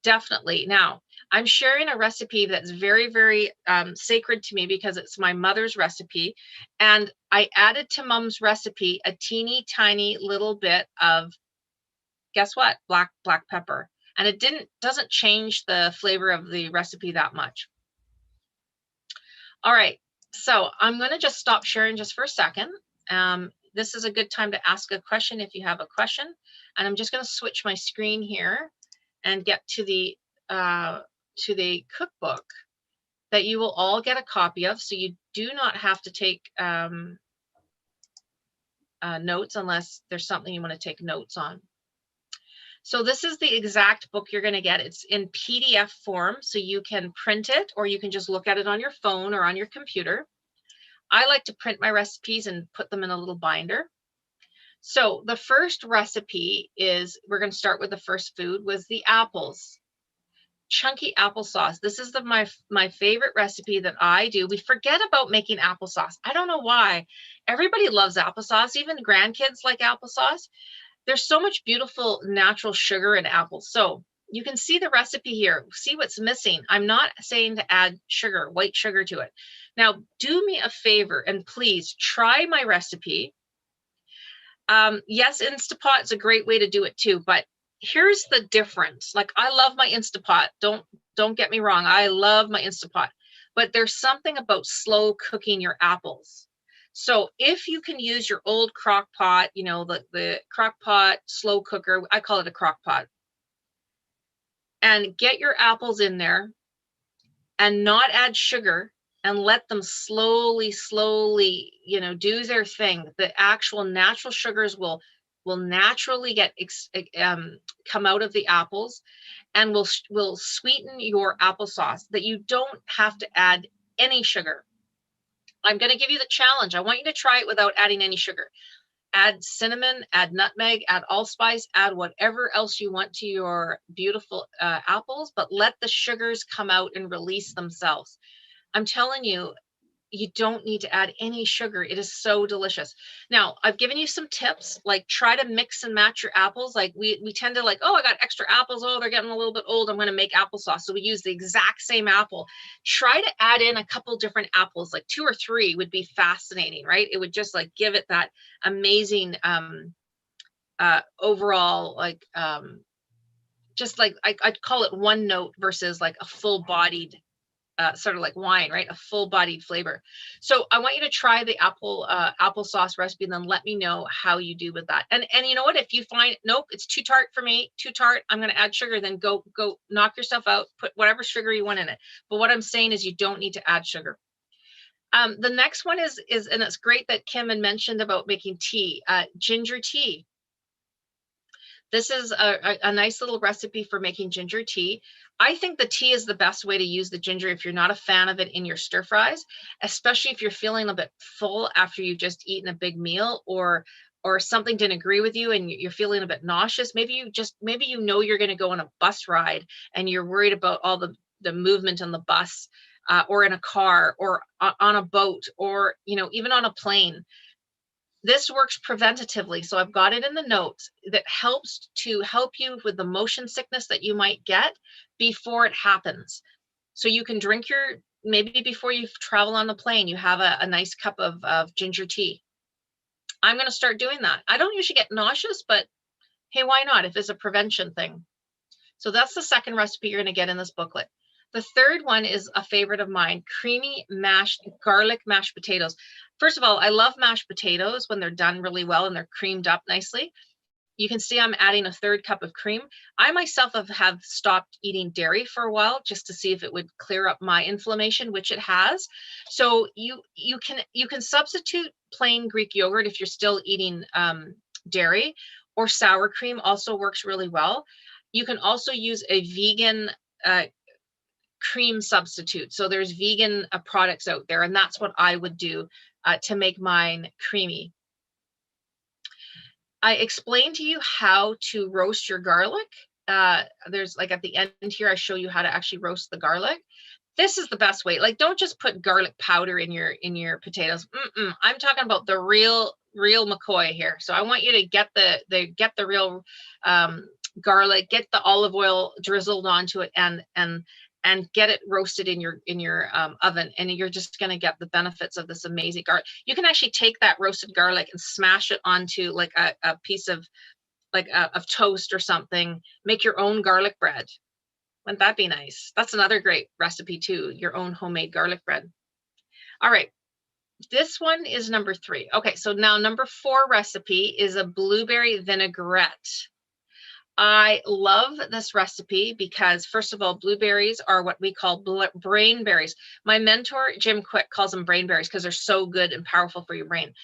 definitely. Now, I'm sharing a recipe that's very, very sacred to me because it's my mother's recipe. And I added to Mom's recipe a teeny tiny little bit of, guess what? Black pepper. And it doesn't change the flavor of the recipe that much. All right. So I'm going to just stop sharing just for a second. This is a good time to ask a question if you have a question. And I'm just going to switch my screen here and get to the cookbook that you will all get a copy of. So you do not have to take notes unless there's something you want to take notes on. So this is the exact book you're going to get. It's in PDF form, so you can print it or you can just look at it on your phone or on your computer. I like to print my recipes and put them in a little binder. So the first recipe is, we're going to start with the first food, was the apples. Chunky applesauce. This is my favorite recipe that I do. We forget about making applesauce. I don't know why. Everybody loves applesauce. Even grandkids like applesauce. There's so much beautiful natural sugar in apples. So you can see the recipe here. See what's missing. I'm not saying to add sugar, white sugar to it. Now, do me a favor and please try my recipe. Yes, Instapot is a great way to do it too, but here's the difference. Like, I love my Instapot. Don't get me wrong. I love my Instapot, but there's something about slow cooking your apples. So if you can use your old crock pot, you know, the crock pot slow cooker, I call it a crock pot, and get your apples in there and not add sugar and let them slowly, you know, do their thing. The actual natural sugars will naturally get come out of the apples and will sweeten your applesauce, that you don't have to add any sugar. I'm going to give you the challenge. I want you to try it without adding any sugar. Add cinnamon, add nutmeg, add allspice, add whatever else you want to your beautiful apples, but let the sugars come out and release themselves. I'm telling you, you don't need to add any sugar. It is so delicious. Now, I've given you some tips, like try to mix and match your apples. Like we tend to like, oh, I got extra apples. Oh, they're getting a little bit old. I'm going to make applesauce. So we use the exact same apple. Try to add in a couple different apples, like 2 or 3 would be fascinating, right? It would just like give it that amazing overall, like just like I'd call it one note versus like a full bodied sort of like wine, right? A full-bodied flavor. So I want you to try the applesauce recipe and then let me know how you do with that. And you know what? If you find, nope, it's too tart for me, too tart, I'm going to add sugar, then go knock yourself out, put whatever sugar you want in it. But what I'm saying is you don't need to add sugar. The next one is, and it's great that Kim had mentioned about making tea, ginger tea. This is a nice little recipe for making ginger tea. I think the tea is the best way to use the ginger if you're not a fan of it in your stir fries, especially if you're feeling a bit full after you've just eaten a big meal, or something didn't agree with you and you're feeling a bit nauseous. Maybe you know you're going to go on a bus ride and you're worried about all the movement on the bus, or in a car, or on a boat, or even on a plane. This works preventatively. So I've got it in the notes that helps to help you with the motion sickness that you might get before it happens. So you can drink maybe before you travel on the plane, you have a nice cup of ginger tea. I'm going to start doing that. I don't usually get nauseous, but hey, why not if it's a prevention thing? So that's the second recipe you're going to get in this booklet. The third one is a favorite of mine, creamy garlic mashed potatoes. First of all, I love mashed potatoes when they're done really well and they're creamed up nicely. You can see I'm adding a third cup of cream. I myself have stopped eating dairy for a while just to see if it would clear up my inflammation, which it has. So you can substitute plain Greek yogurt if you're still eating dairy, or sour cream also works really well. You can also use a vegan cream substitute. So there's vegan products out there, and that's what I would do to make mine creamy. I explained to you how to roast your garlic. There's like at the end here, I show you how to actually roast the garlic. This is the best way. Like, don't just put garlic powder in your potatoes. I'm talking about the real McCoy here. So I want you to get the real garlic, get the olive oil drizzled onto it, and get it roasted in your oven, and you're just going to get the benefits of this amazing garlic. You can actually take that roasted garlic and smash it onto like a piece of of toast or something. Make your own garlic bread. Wouldn't that be nice? That's another great recipe too, your own homemade garlic bread. All right, this one is number 3. Okay, so now number 4 recipe is a blueberry vinaigrette. I love this recipe because, first of all, blueberries are what we call brain berries. My mentor, Jim Quick, calls them brain berries because they're so good and powerful for your brain.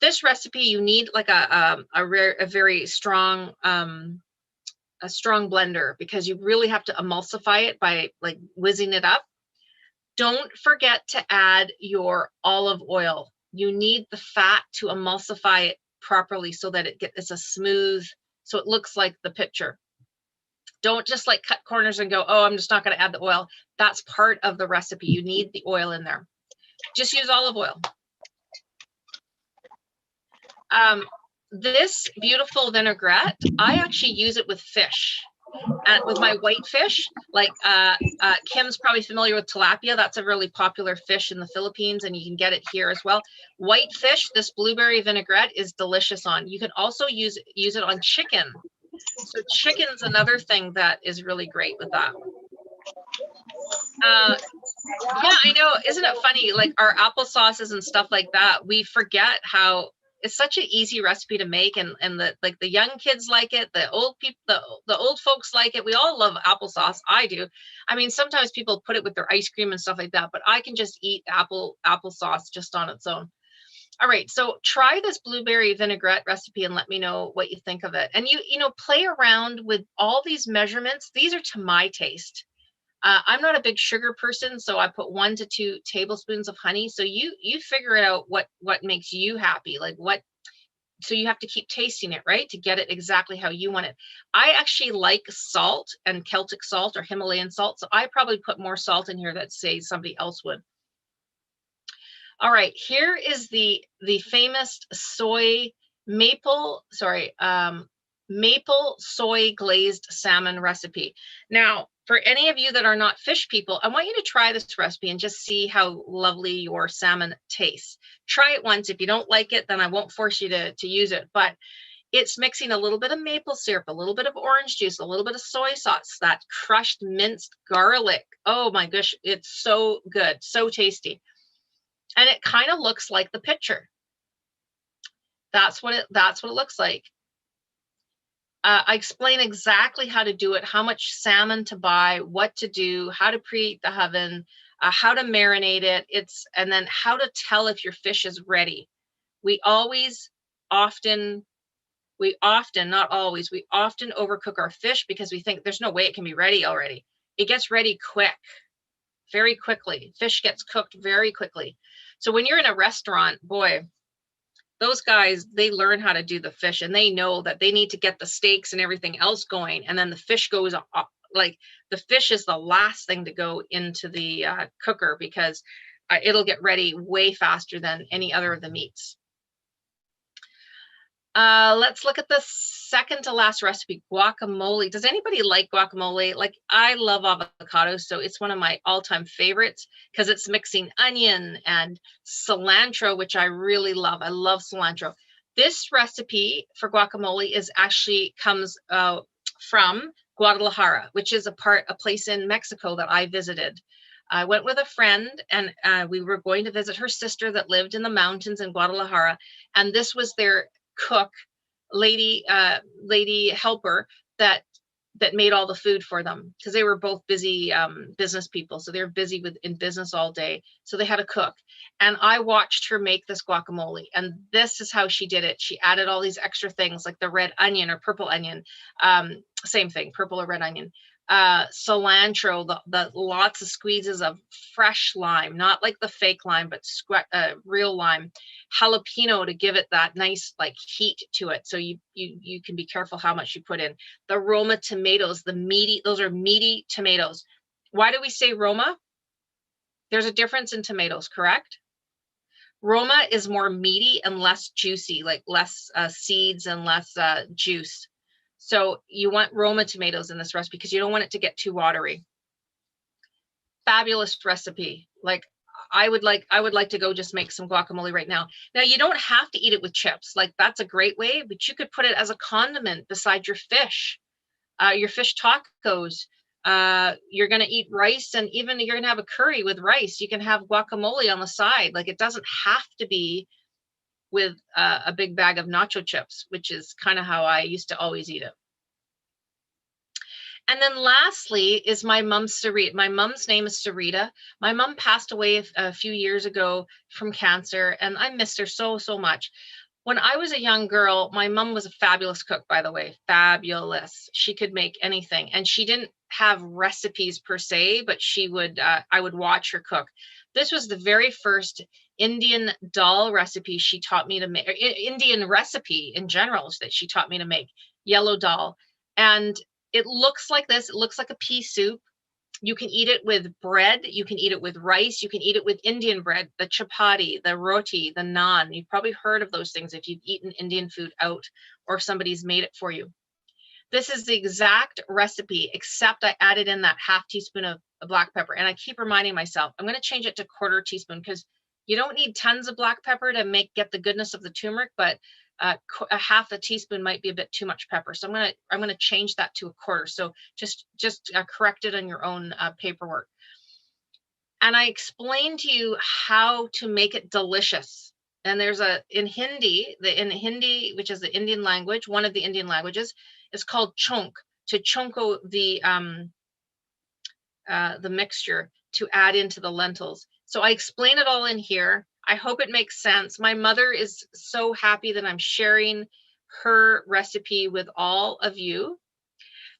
This recipe, you need like a very strong, a strong blender, because you really have to emulsify it by like whizzing it up. Don't forget to add your olive oil. You need the fat to emulsify it properly so that it's a smooth, so it looks like the picture. Don't just like cut corners and go, oh, I'm just not going to add the oil. That's part of the recipe. You need the oil in there. Just use olive oil. This beautiful vinaigrette, I actually use it with fish. With my white fish, like Kim's probably familiar with tilapia. That's a really popular fish in the Philippines, and you can get it here as well. White fish, this blueberry vinaigrette is delicious on. You can also use it on chicken. So chicken's another thing that is really great with that. Yeah, I know. Isn't it funny? Like our applesauces and stuff like that, we forget how it's such an easy recipe to make, and the young kids like it, the old people, the old folks like it. We all love applesauce. I do. I mean, sometimes people put it with their ice cream and stuff like that, but I can just eat applesauce just on its own. All right, so try this blueberry vinaigrette recipe and let me know what you think of it. And you know, play around with all these measurements. These are to my taste. I'm not a big sugar person, so I put 1 to 2 tablespoons of honey. So you figure it out what makes you happy, like what. So you have to keep tasting it, right, to get it exactly how you want it. I actually like salt and Celtic salt or Himalayan salt, so I probably put more salt in here that say somebody else would. All right, here is the famous maple soy glazed salmon recipe. Now, for any of you that are not fish people, I want you to try this recipe and just see how lovely your salmon tastes. Try it once. If you don't like it, then I won't force you to use it. But it's mixing a little bit of maple syrup, a little bit of orange juice, a little bit of soy sauce, that crushed minced garlic. Oh my gosh, it's so good, so tasty. And it kind of looks like the picture. That's what it looks like. I explain exactly how to do it, how much salmon to buy, what to do, how to preheat the oven. how to marinate it. And then how to tell if your fish is ready. We often, not always, we often overcook our fish because we think there's no way it can be ready already. It gets ready quick, very quickly. Fish gets cooked very quickly. So when you're in a restaurant, boy, those guys, they learn how to do the fish, and they know that they need to get the steaks and everything else going. And then the fish goes up, like the fish is the last thing to go into the cooker, because it'll get ready way faster than any other of the meats. Let's look at the second to last recipe, guacamole. Does anybody like guacamole? Like, I love avocados, so it's one of my all-time favorites because it's mixing onion and cilantro, which I really love. I love cilantro. This recipe for guacamole comes from Guadalajara, which is a place in Mexico that I visited. I went with a friend, and we were going to visit her sister that lived in the mountains in Guadalajara, and this was their cook, lady helper that made all the food for them, because they were both busy business people. So they're busy in business all day. So they had a cook, and I watched her make this guacamole, and this is how she did it. She added all these extra things like the red onion or purple onion, same thing, purple or red onion, cilantro, the lots of squeezes of fresh lime, not like the fake lime, but real lime, jalapeno to give it that nice like heat to it. So you can be careful how much you put in. The Roma tomatoes, those are meaty tomatoes. Why do we say Roma? There's a difference in tomatoes, correct? Roma is more meaty and less juicy, like less seeds and less juice. So you want Roma tomatoes in this recipe because you don't want it to get too watery. Fabulous recipe. Like, I would like to go just make some guacamole right now. Now, you don't have to eat it with chips. Like, that's a great way, but you could put it as a condiment beside your fish tacos. You're going to eat rice, and even you're going to have a curry with rice. You can have guacamole on the side. Like, it doesn't have to be with a big bag of nacho chips, which is kind of how I used to always eat it. And then lastly is my mom's Sarita. My mom's name is Sarita. My mom passed away a few years ago from cancer, and I miss her so, so much. When I was a young girl, my mom was a fabulous cook, by the way, fabulous. She could make anything, and she didn't have recipes per se, but I would watch her cook. This was the very first Indian dal recipe she taught me to make, or Indian recipe in general that she taught me to make, yellow dal. And it looks like this. It looks like a pea soup. You can eat it with bread. You can eat it with rice. You can eat it with Indian bread, the chapati, the roti, the naan. You've probably heard of those things if you've eaten Indian food out or somebody's made it for you. This is the exact recipe, except I added in that ½ teaspoon of black pepper. And I keep reminding myself, I'm going to change it to 1/4 teaspoon, because you don't need tons of black pepper to get the goodness of the turmeric, but a ½ teaspoon might be a bit too much pepper. So I'm going to change that to 1/4. So just correct it on your own paperwork. And I explained to you how to make it delicious. And there's in Hindi, which is the Indian language, one of the Indian languages, is called chonk, to chonko the mixture to add into the lentils. So I explain it all in here. I hope it makes sense. My mother is so happy that I'm sharing her recipe with all of you.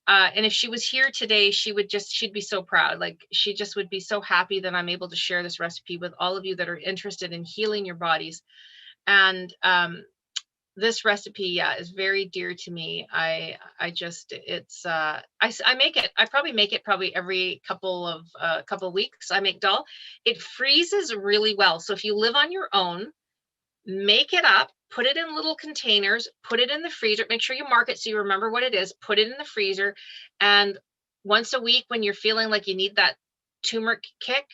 And if she was here today, she'd be so proud. Like, she just would be so happy that I'm able to share this recipe with all of you that are interested in healing your bodies. And this recipe, is very dear to me. I make it. I probably make it every couple of weeks. I make dal. It freezes really well. So if you live on your own, make it up, put it in little containers, put it in the freezer. Make sure you mark it so you remember what it is. Put it in the freezer, and once a week, when you're feeling like you need that turmeric kick,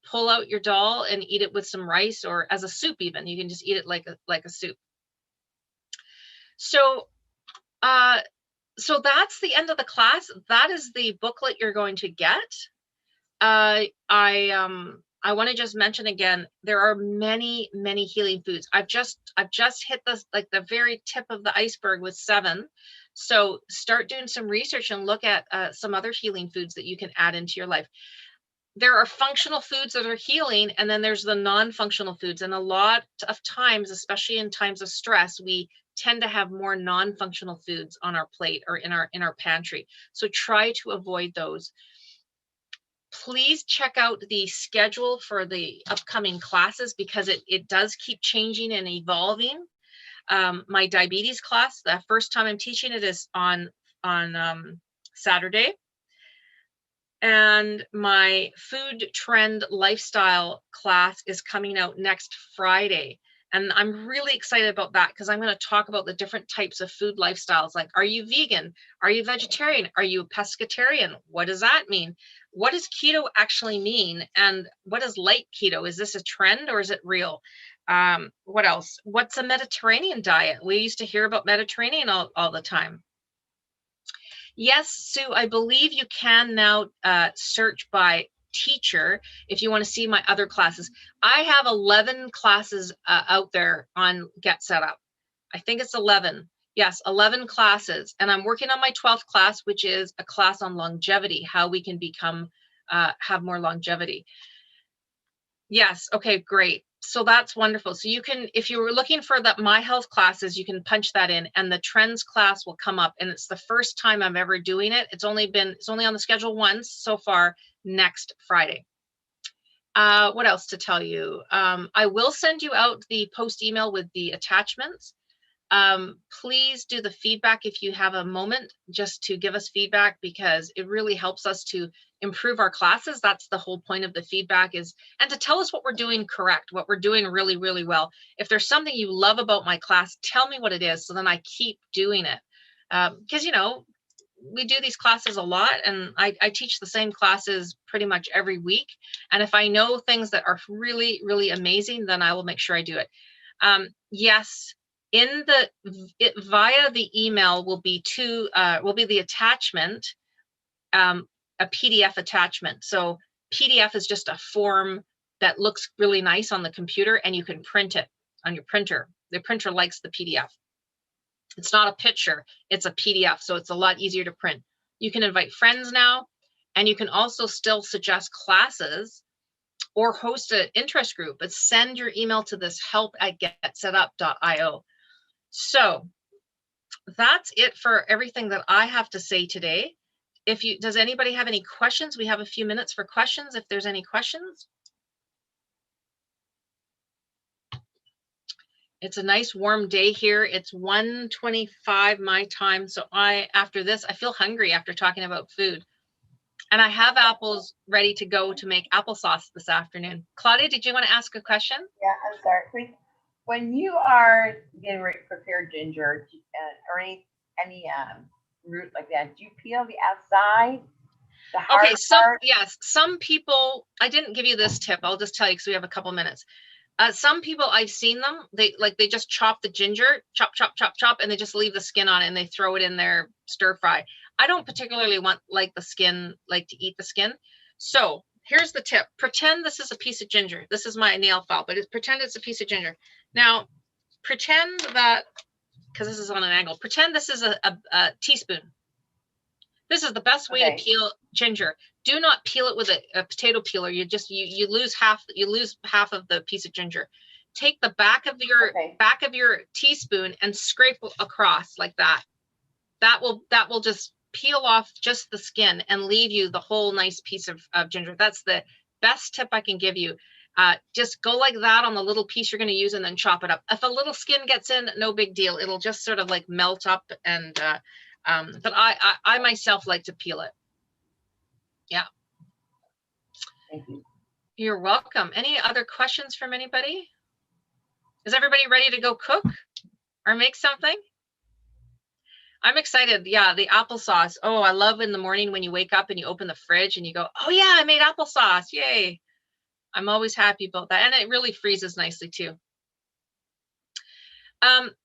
pull out your dal and eat it with some rice, or as a soup. Even you can just eat it like a soup. So that's the end of the class. That is the booklet you're going to get. I want to just mention again, there are many, many healing foods. I've just hit the very tip of the iceberg with 7. So start doing some research and look at some other healing foods that you can add into your life. there are functional foods that are healing, and then there's the non-functional foods. And a lot of times, especially in times of stress, we tend to have more non-functional foods on our plate or in our pantry. So try to avoid those. Please check out the schedule for the upcoming classes, because it does keep changing and evolving. My diabetes class, the first time I'm teaching it is on Saturday. And my food trend lifestyle class is coming out next Friday. And I'm really excited about that, because I'm going to talk about the different types of food lifestyles. Like, are you vegan? Are you vegetarian? Are you a pescatarian? What does that mean? What does keto actually mean? And what is light keto? Is this a trend or is it real? What else? What's a Mediterranean diet? We used to hear about Mediterranean all the time. Yes, Sue, I believe you can now search by teacher if you want to see my other classes. I have 11 classes out there on Get Set Up. I think it's 11. Yes, 11 classes. And I'm working on my 12th class, which is a class on longevity, how we can become, have more longevity. Yes, okay, great. So that's wonderful. So you can, if you were looking for the My Health classes, you can punch that in and the trends class will come up. And it's the first time I'm ever doing it. It's only on the schedule once so far, next Friday. What else to tell you? I will send you out the post email with the attachments. Please do the feedback if you have a moment, just to give us feedback, because it really helps us to improve our classes. That's the whole point of the feedback, is, and to tell us what we're doing correct, what we're doing really, really well. If there's something you love about my class, tell me what it is, so then I keep doing it. Because, you know, we do these classes a lot, and I teach the same classes pretty much every week. And if I know things that are really, really amazing, then I will make sure I do it. Yes. Via the email will be the attachment, a PDF attachment. So PDF is just a form that looks really nice on the computer, and you can print it on your printer. The printer likes the PDF. It's not a picture, it's a PDF, so it's a lot easier to print. You can invite friends now, and you can also still suggest classes or host an interest group, but send your email to this help@getsetup.io. So that's it for everything that I have to say today. Does anybody have any questions? We have a few minutes for questions, if there's any questions. It's a nice warm day here. It's 1:25 my time. So after this, I feel hungry after talking about food. And I have apples ready to go to make applesauce this afternoon. Claudia, did you want to ask a question? Yeah, I'm sorry. When you are getting ready to prepare ginger or any root like that, do you peel the outside? The hard part? Yes, some people, I didn't give you this tip. I'll just tell you because we have a couple minutes. Some people, I've seen them, they just chop the ginger, chop, and they just leave the skin on it and they throw it in their stir fry. I don't particularly like to eat the skin. So here's the tip. Pretend this is a piece of ginger. This is my nail file, but pretend it's a piece of ginger. Now, pretend that, because this is on an angle, pretend this is a teaspoon. This is the best way to peel ginger. Do not peel it with a potato peeler. You lose half of the piece of ginger. Take the back of your teaspoon and scrape across like that. That will just peel off just the skin and leave you the whole nice piece of ginger. That's the best tip I can give you. Just go like that on the little piece you're going to use and then chop it up. If a little skin gets in, no big deal. It'll just sort of like melt up and but I myself like to peel it. Yeah. Thank you. You're welcome. Any other questions from anybody? Is everybody ready to go cook or make something? I'm excited. Yeah, the applesauce. Oh, I love in the morning when you wake up and you open the fridge and you go, oh yeah, I made applesauce. Yay. I'm always happy about that. And it really freezes nicely too.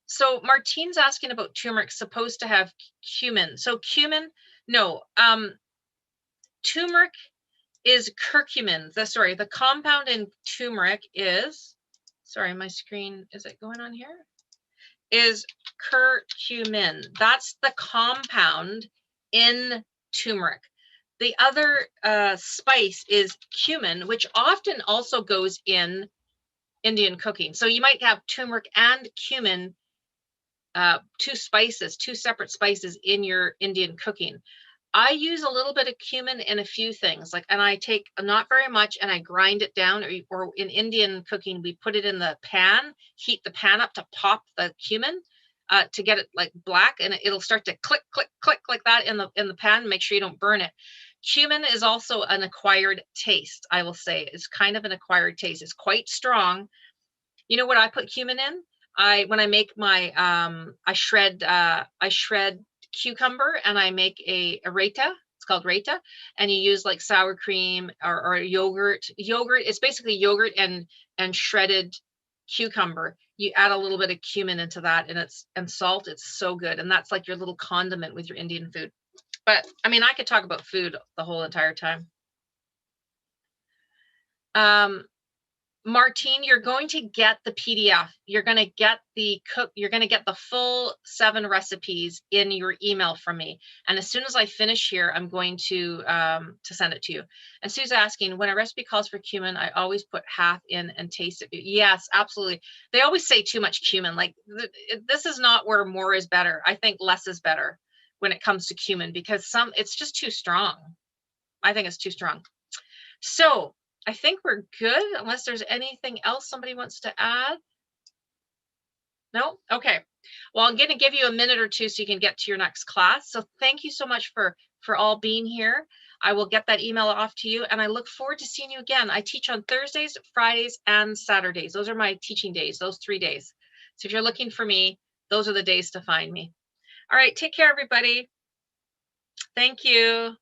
So Martine's asking about turmeric, supposed to have cumin. So cumin, no. Turmeric is curcumin. The compound in turmeric is, sorry, my screen, is it going on here? Is curcumin. That's the compound in turmeric. The other spice is cumin, which often also goes in Indian cooking. So you might have turmeric and cumin, two separate spices in your Indian cooking. I use a little bit of cumin in a few things, like, and I take not very much and I grind it down, or in Indian cooking, we put it in the pan, heat the pan up to pop the cumin to get it like black, and it'll start to click, click, click like that in the pan. Make sure you don't burn it. Cumin is also an acquired taste, I will say. It's kind of an acquired taste. It's quite strong. You know what I put cumin in? When I make my I shred cucumber and I make a raita. It's called raita, and you use like sour cream or yogurt. Yogurt, it's basically yogurt and shredded cucumber. You add a little bit of cumin into that, and salt. It's so good, and that's like your little condiment with your Indian food. But I mean, I could talk about food the whole entire time. Martine, you're going to get the PDF. You're going to get you're going to get the full 7 recipes in your email from me. And as soon as I finish here, I'm going to send it to you. And Sue's asking, when a recipe calls for cumin, I always put half in and taste it. Yes, absolutely. They always say too much cumin. Like this is not where more is better. I think less is better when it comes to cumin, because it's just too strong. I think it's too strong. So I think we're good, unless there's anything else somebody wants to add. No? Okay. Well, I'm going to give you a minute or two so you can get to your next class. So thank you so much for all being here. I will get that email off to you, and I look forward to seeing you again. I teach on Thursdays, Fridays, and Saturdays. Those are my teaching days, those 3 days. So if you're looking for me, those are the days to find me. All right. Take care, everybody. Thank you.